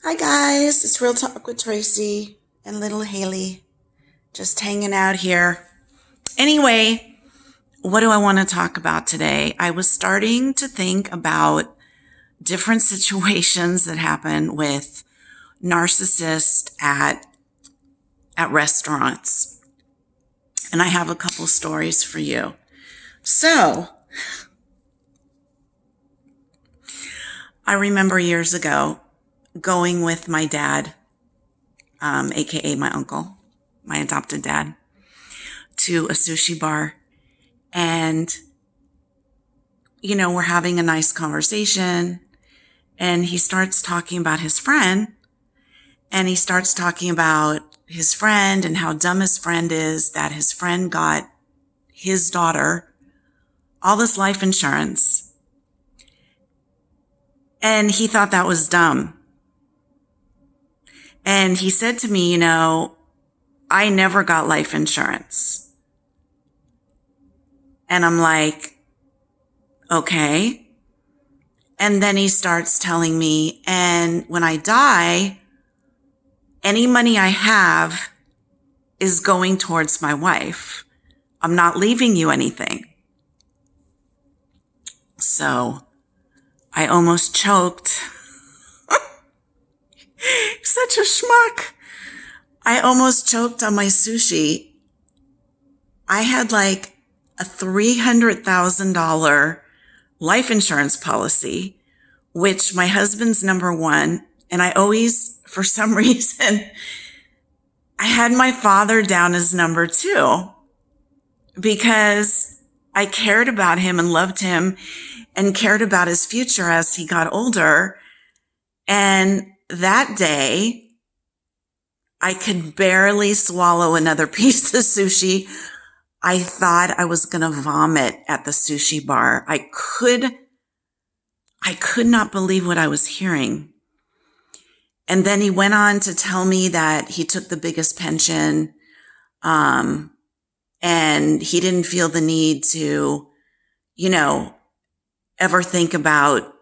Hi guys, it's Real Talk with Tracy and little Haley. Just hanging out here. Anyway, what do I want to talk about today? I was starting to think about different situations that happen with narcissists at restaurants. And I have a couple stories for you. So, I remember years ago going with my dad, aka my uncle, my adopted dad, to a sushi bar. And, we're having a nice conversation. And he starts talking about his friend. And he starts talking about his friend and how dumb his friend is, that his friend got his daughter all this life insurance. And he thought that was dumb. And he said to me, I never got life insurance. And I'm like, okay. And then he starts telling me, and when I die, any money I have is going towards my wife. I'm not leaving you anything. So I almost choked. Such a schmuck. I almost choked on my sushi. I had like a $300,000 life insurance policy, which my husband's number one. And I always, for some reason, I had my father down as number two because I cared about him and loved him and cared about his future as he got older. And that day, I could barely swallow another piece of sushi. I thought I was going to vomit at the sushi bar. I could not believe what I was hearing. And then he went on to tell me that he took the biggest pension, and he didn't feel the need to, ever think about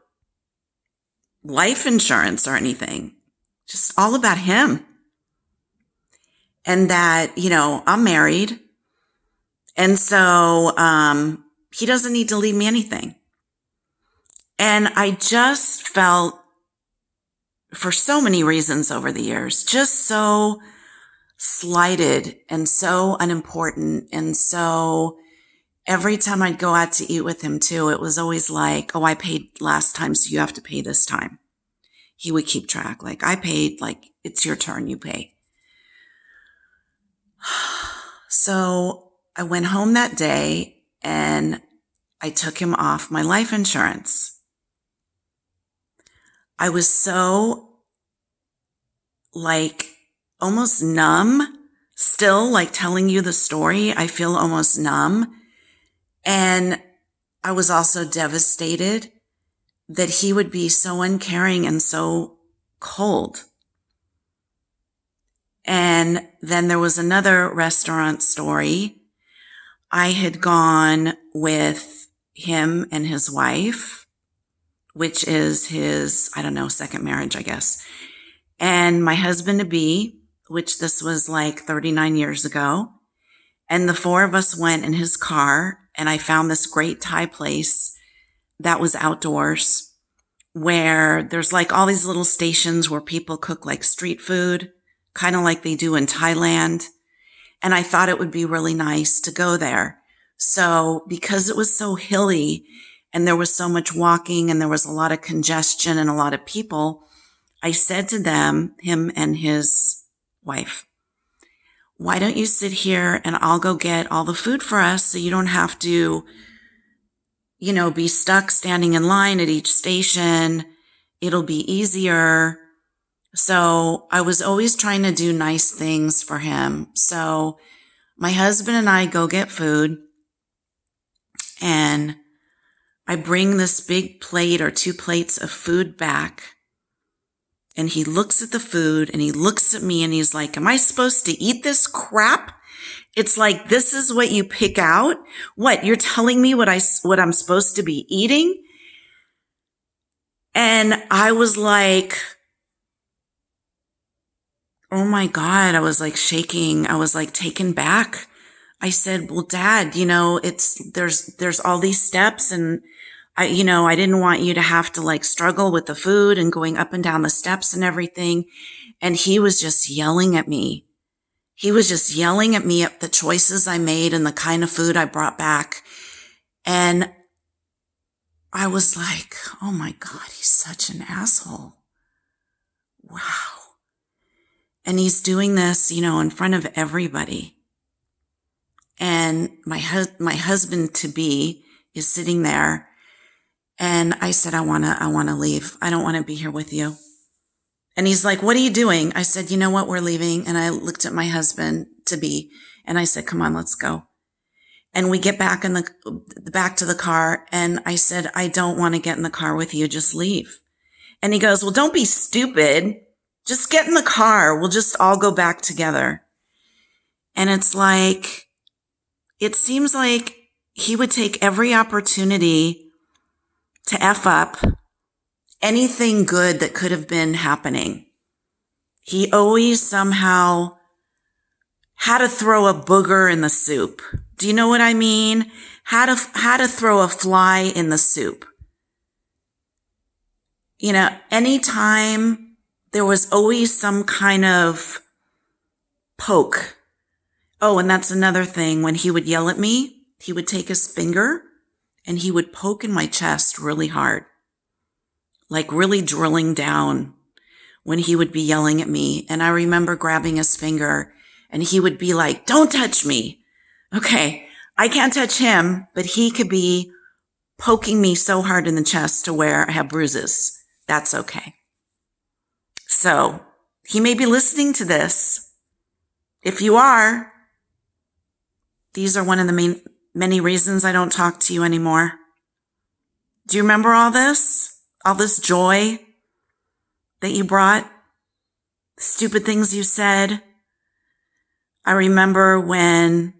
life insurance or anything. Just all about him. And that, I'm married. And so, he doesn't need to leave me anything. And I just felt, for so many reasons over the years, just so slighted and so unimportant. And so every time I'd go out to eat with him too, it was always like, oh, I paid last time, so you have to pay this time. He would keep track. Like, I paid, like, it's your turn, you pay. So I went home that day and I took him off my life insurance. I was so, like, almost numb, still, like, telling you the story. I feel almost numb. And I was also devastated that he would be so uncaring and so cold. And then there was another restaurant story. I had gone with him and his wife, which is his, second marriage, I guess. And my husband-to-be, which this was like 39 years ago. And the four of us went in his car, and I found this great Thai place that was outdoors, where there's like all these little stations where people cook like street food, kind of like they do in Thailand. And I thought it would be really nice to go there. So because it was so hilly and there was so much walking and there was a lot of congestion and a lot of people, I said to them, him and his wife, why don't you sit here and I'll go get all the food for us so you don't have to, be stuck standing in line at each station. It'll be easier. So I was always trying to do nice things for him. So my husband and I go get food, and I bring this big plate or 2 plates of food back. And he looks at the food and he looks at me and he's like, am I supposed to eat this crap? It's like, this is what you pick out? What, you're telling me what I'm supposed to be eating? And I was like, oh my God, I was like shaking. I was like taken back. I said, well, Dad, there's all these steps, and I didn't want you to have to like struggle with the food and going up and down the steps and everything. And he was just yelling at me. He was just yelling at me at the choices I made and the kind of food I brought back. And I was like, oh my God, he's such an asshole. Wow. And he's doing this, in front of everybody. And my husband to be is sitting there. And I said, I want to leave. I don't want to be here with you. And he's like, what are you doing? I said, you know what? We're leaving. And I looked at my husband to be, and I said, come on, let's go. And we get back back to the car. And I said, I don't want to get in the car with you. Just leave. And he goes, well, don't be stupid. Just get in the car. We'll just all go back together. And it's like, it seems like he would take every opportunity to F up anything good that could have been happening. He always somehow had to throw a booger in the soup. Do you know what I mean? Had to throw a fly in the soup. Anytime there was always some kind of poke. Oh, and that's another thing. When he would yell at me, he would take his finger and he would poke in my chest really hard. Like really drilling down when he would be yelling at me. And I remember grabbing his finger and he would be like, don't touch me. Okay, I can't touch him, but he could be poking me so hard in the chest to where I have bruises. That's okay. So he may be listening to this. If you are, these are one of the many reasons I don't talk to you anymore. Do you remember all this? All this joy that you brought? Stupid things you said? I remember when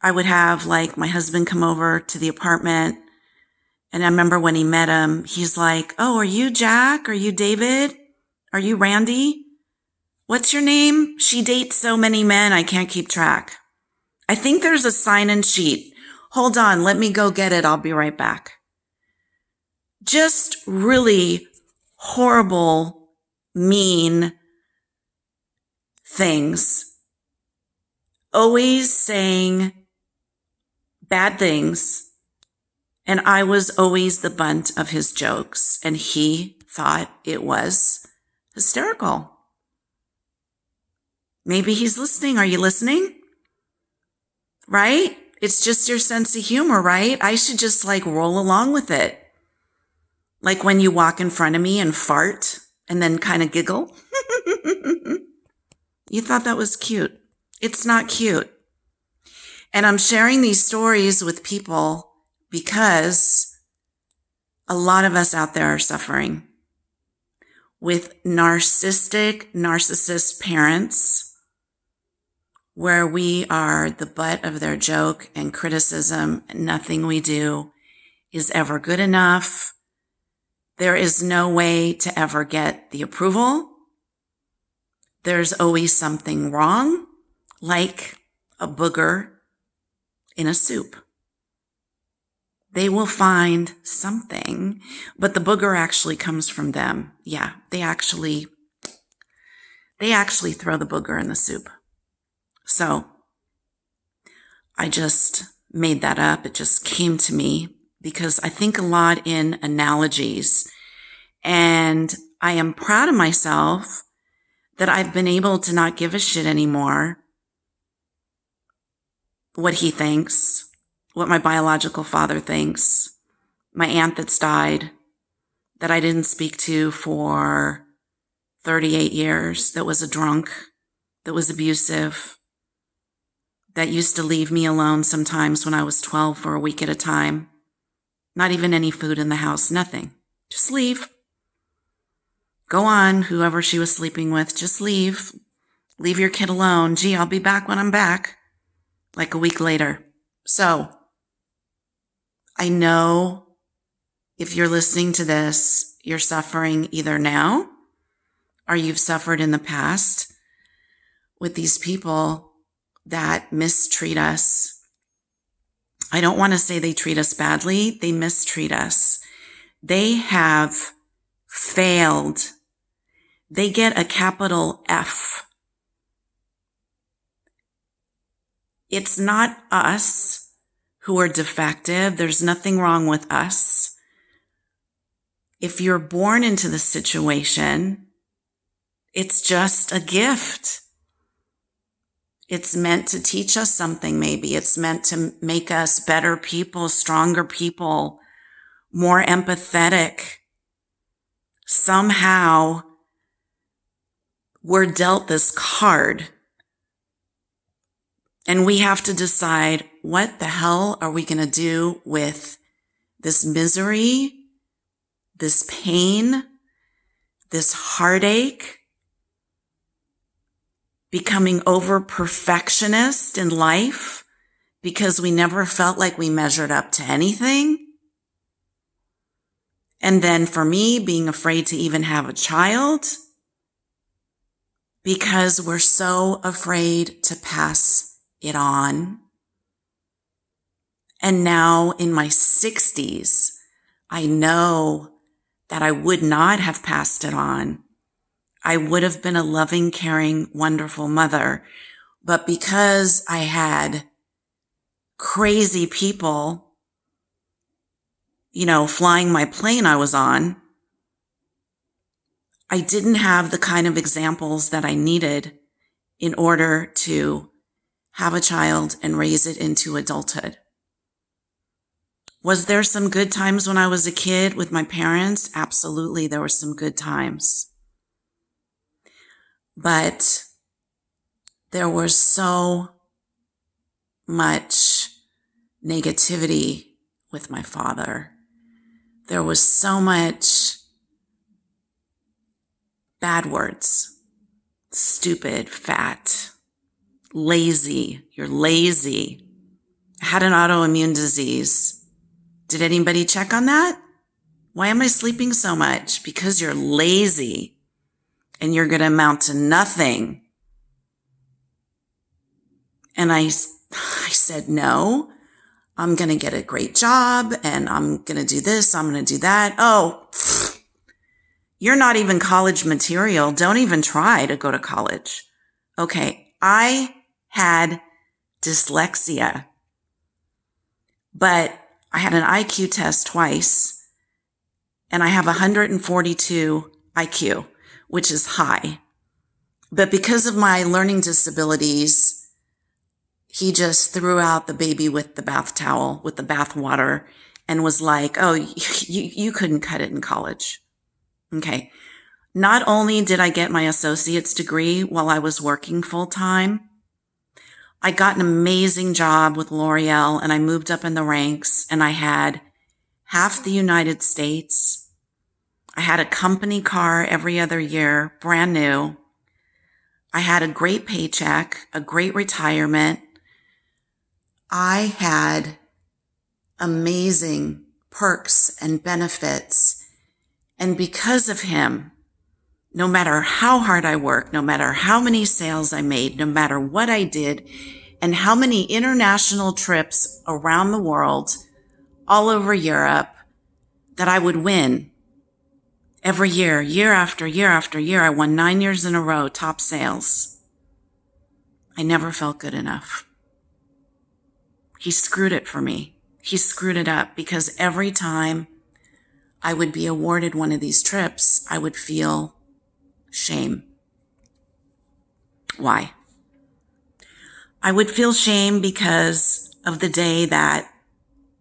I would have like my husband come over to the apartment, and I remember when he met him, he's like, oh, are you Jack? Are you David? Are you Randy? What's your name? She dates so many men, I can't keep track. I think there's a sign-in sheet. Hold on, let me go get it. I'll be right back. Just really horrible, mean things. Always saying bad things. And I was always the butt of his jokes. And he thought it was hysterical. Maybe he's listening. Are you listening? Right? It's just your sense of humor, right? I should just like roll along with it. Like when you walk in front of me and fart and then kind of giggle. You thought that was cute. It's not cute. And I'm sharing these stories with people because a lot of us out there are suffering with narcissist parents, where we are the butt of their joke and criticism. Nothing we do is ever good enough. There is no way to ever get the approval. There's always something wrong, like a booger in a soup. They will find something, but the booger actually comes from them. Yeah, they actually throw the booger in the soup. So I just made that up. It just came to me because I think a lot in analogies, and I am proud of myself that I've been able to not give a shit anymore what he thinks, what my biological father thinks, my aunt that's died, that I didn't speak to for 38 years, that was a drunk, that was abusive, that used to leave me alone sometimes when I was 12 for a week at a time. Not even any food in the house, nothing. Just leave. Go on, whoever she was sleeping with, just leave. Leave your kid alone. Gee, I'll be back when I'm back. Like a week later. So, I know if you're listening to this, you're suffering either now or you've suffered in the past with these people that mistreat us. I don't want to say they treat us badly. They mistreat us. They have failed. They get a capital F. It's not us who are defective. There's nothing wrong with us. If you're born into the situation, it's just a gift. It's meant to teach us something, maybe. It's meant to make us better people, stronger people, more empathetic. Somehow, we're dealt this card. And we have to decide, what the hell are we going to do with this misery, this pain, this heartache, becoming over perfectionist in life because we never felt like we measured up to anything. And then for me, being afraid to even have a child because we're so afraid to pass it on. And now in my 60s, I know that I would not have passed it on. I would have been a loving, caring, wonderful mother. But because I had crazy people, flying my plane I was on, I didn't have the kind of examples that I needed in order to have a child and raise it into adulthood. Was there some good times when I was a kid with my parents? Absolutely, there were some good times. But there was so much negativity with my father. There was so much bad words. Stupid, fat, lazy. You're lazy. I had an autoimmune disease. Did anybody check on that? Why am I sleeping so much? Because you're lazy. And you're going to amount to nothing. And I said, no, I'm going to get a great job and I'm going to do this. I'm going to do that. Oh, you're not even college material. Don't even try to go to college. Okay. I had dyslexia, but I had an IQ test twice and I have 142 IQ. Which is high. But because of my learning disabilities, he just threw out the baby with the bath towel, with the bath water, and was like, oh, you couldn't cut it in college. Okay. Not only did I get my associate's degree while I was working full time, I got an amazing job with L'Oreal and I moved up in the ranks and I had half the United States. I had a company car every other year, brand new. I had a great paycheck, a great retirement. I had amazing perks and benefits. And because of him, no matter how hard I worked, no matter how many sales I made, no matter what I did, and how many international trips around the world, all over Europe, that I would win. Every year, year after year after year, I won 9 years in a row, top sales. I never felt good enough. He screwed it for me. He screwed it up because every time I would be awarded one of these trips, I would feel shame. Why? I would feel shame because of the day that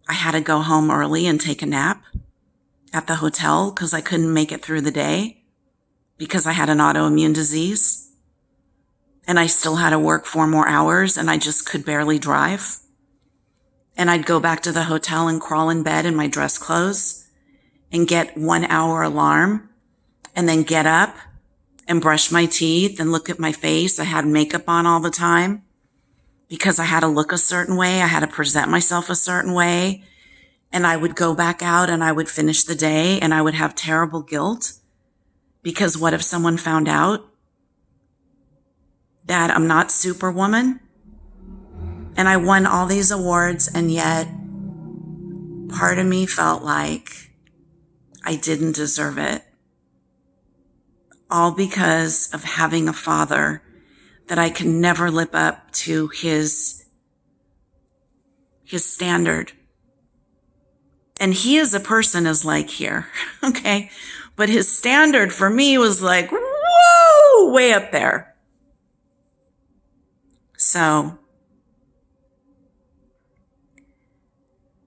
I had to go home early and take a nap at the hotel because I couldn't make it through the day because I had an autoimmune disease and I still had to work 4 more hours and I just could barely drive. And I'd go back to the hotel and crawl in bed in my dress clothes and get 1 hour alarm and then get up and brush my teeth and look at my face. I had makeup on all the time because I had to look a certain way. I had to present myself a certain way. And I would go back out and I would finish the day and I would have terrible guilt because what if someone found out that I'm not Superwoman, and I won all these awards, and yet part of me felt like I didn't deserve it. All because of having a father that I could never live up to his standard. And he as a person is like here, okay? But his standard for me was like, whoa, way up there. So,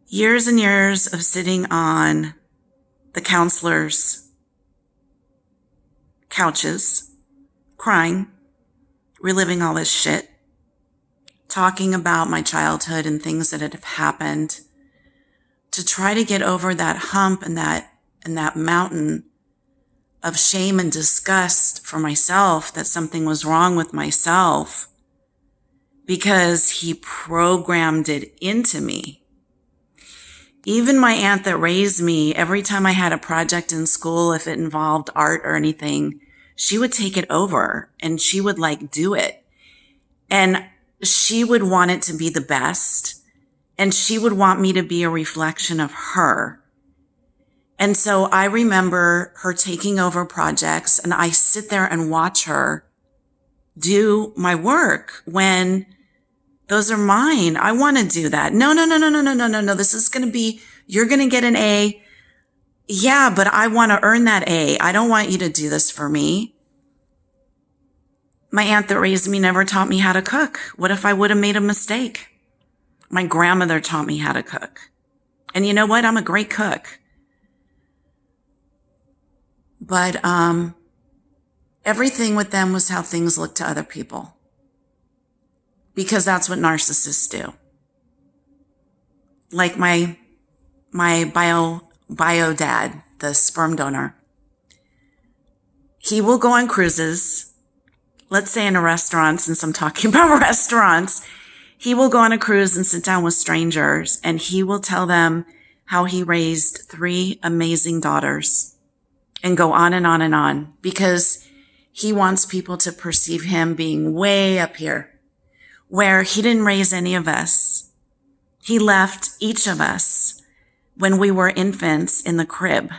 years and years of sitting on the counselors' couches, crying, reliving all this shit, talking about my childhood and things that had happened, to try to get over that hump and that mountain of shame and disgust for myself, that something was wrong with myself, because he programmed it into me. Even my aunt that raised me, every time I had a project in school, if it involved art or anything, she would take it over and she would do it. And she would want it to be the best. And she would want me to be a reflection of her. And so I remember her taking over projects, and I sit there and watch her do my work when those are mine. I want to do that. No. This is going to be, you're going to get an A. Yeah, but I want to earn that A. I don't want you to do this for me. My aunt that raised me never taught me how to cook. What if I would have made a mistake? My grandmother taught me how to cook. And you know what? I'm a great cook. But everything with them was how things looked to other people. Because that's what narcissists do. Like my bio dad, the sperm donor. He will go on cruises. Let's say in a restaurant, since I'm talking about restaurants. He will go on a cruise and sit down with strangers, and he will tell them how he raised 3 amazing daughters, and go on and on and on, because he wants people to perceive him being way up here, where he didn't raise any of us. He left each of us when we were infants in the crib,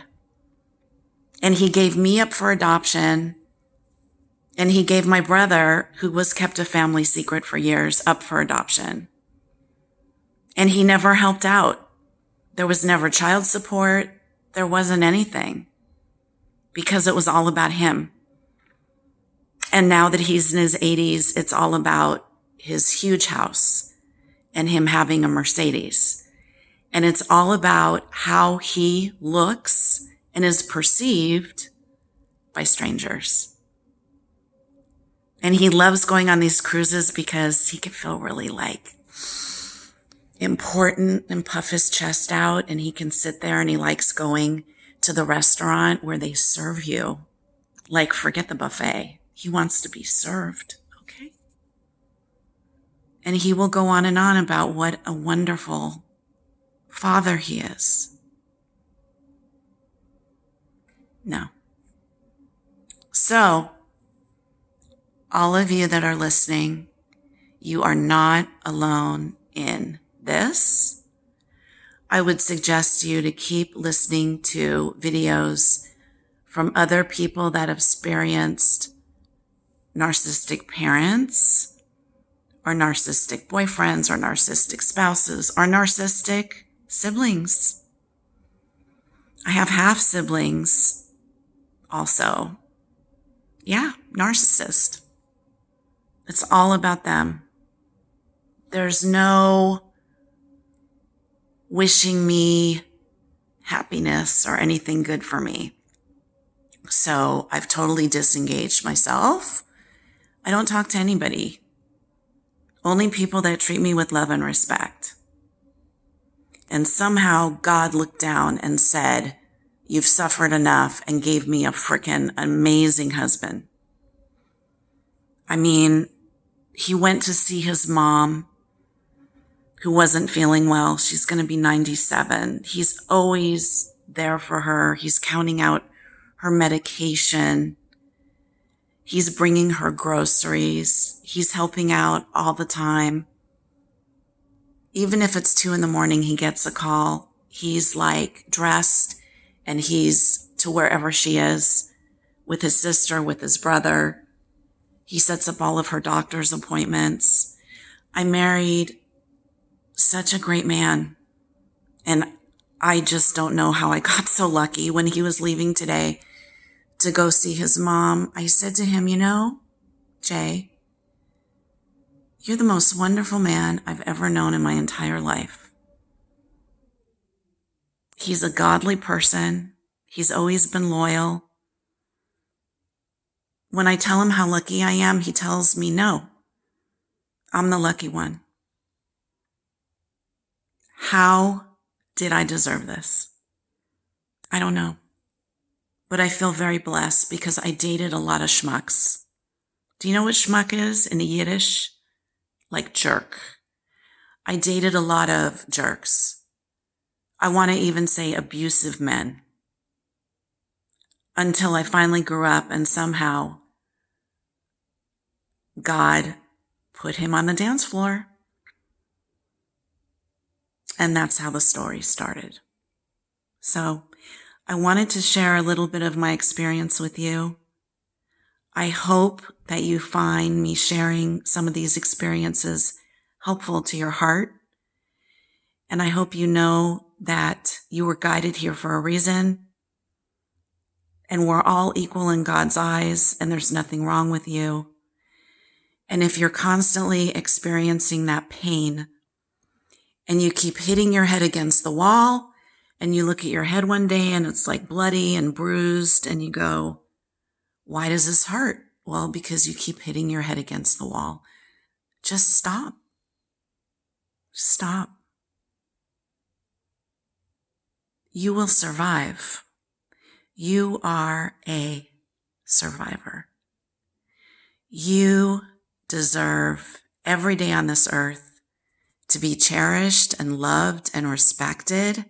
and he gave me up for adoption. And he gave my brother, who was kept a family secret for years, up for adoption. And he never helped out. There was never child support. There wasn't anything, because it was all about him. And now that he's in his 80s, it's all about his huge house and him having a Mercedes. And it's all about how he looks and is perceived by strangers. And he loves going on these cruises because he can feel really important and puff his chest out. And he can sit there, and he likes going to the restaurant where they serve you. Forget the buffet. He wants to be served. Okay. And he will go on and on about what a wonderful father he is. No. So, all of you that are listening, you are not alone in this. I would suggest you to keep listening to videos from other people that have experienced narcissistic parents, or narcissistic boyfriends, or narcissistic spouses, or narcissistic siblings. I have half siblings also. Yeah, narcissist. It's all about them. There's no wishing me happiness or anything good for me. So I've totally disengaged myself. I don't talk to anybody. Only people that treat me with love and respect. And somehow God looked down and said, "You've suffered enough," and gave me a freaking amazing husband. I mean, he went to see his mom, who wasn't feeling well. She's going to be 97. He's always there for her. He's counting out her medication. He's bringing her groceries. He's helping out all the time. Even if it's 2 a.m, he gets a call. He's like dressed and he's to wherever she is with his sister, with his brother. He sets up all of her doctor's appointments. I married such a great man. And I just don't know how I got so lucky. When he was leaving today to go see his mom, I said to him, you know, Jay, you're the most wonderful man I've ever known in my entire life. He's a godly person. He's always been loyal. When I tell him how lucky I am, he tells me, no, I'm the lucky one. How did I deserve this? I don't know. But I feel very blessed because I dated a lot of schmucks. Do you know what schmuck is in Yiddish? Like jerk. I dated a lot of jerks. I want to even say abusive men. Until I finally grew up and somehow God put him on the dance floor. And that's how the story started. So I wanted to share a little bit of my experience with you. I hope that you find me sharing some of these experiences helpful to your heart. And I hope you know that you were guided here for a reason. And we're all equal in God's eyes, and there's nothing wrong with you. And if you're constantly experiencing that pain, and you keep hitting your head against the wall, and you look at your head one day and it's like bloody and bruised, and you go, why does this hurt? Well, because you keep hitting your head against the wall. Just stop. Stop. You will survive. You are a survivor. You deserve every day on this earth to be cherished and loved and respected.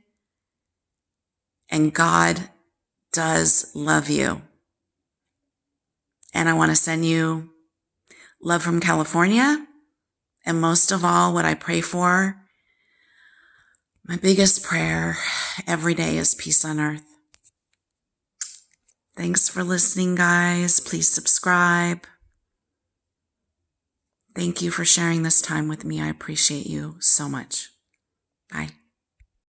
And God does love you. And I want to send you love from California. And most of all, what I pray for, my biggest prayer every day is peace on earth. Thanks for listening, guys. Please subscribe. Thank you for sharing this time with me. I appreciate you so much. Bye.